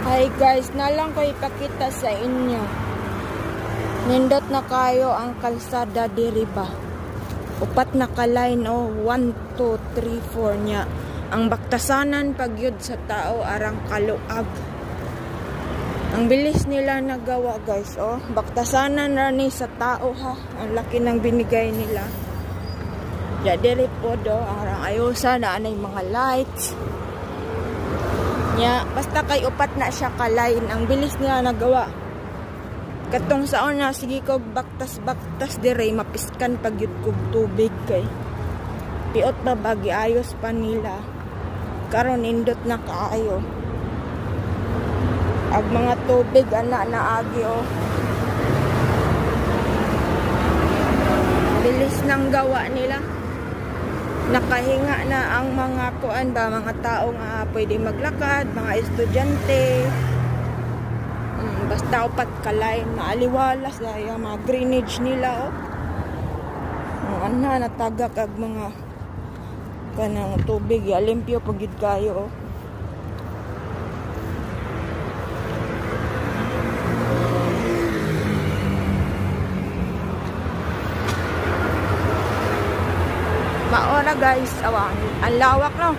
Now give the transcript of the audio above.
Hi guys, nalang ko ipakita sa inyo. Nindot na kayo ang kalsada diri ba. Upat na ka-line 1, 2, 3, 4 niya. Ang baktasanan pagyud sa tao arang kaluag. Ang bilis nila nagawa guys Baktasanan na ni sa tao ha. Ang laki ng binigay nila. Ya diri po arang ayusa na anay mga lights. Ya, basta kay upat na siya ka-line. Ang bilis nila nagawa. Katong saon na sige kog baktas dire mapiskan pagyud kog tubig kay. Piot pa bagi ayos pa nila. Karon indot na kaayo. Ag mga tubig ana na agi Bilis nang gawa nila. Nakahinga na ang mga kuan ba, mga taong pwede maglakad, mga estudyante. Basta upat ka-line na aliwalas dahil mga greenage nila natagak ag mga kanang tubig limpyo pagid kayo Maora guys, ang lawak no.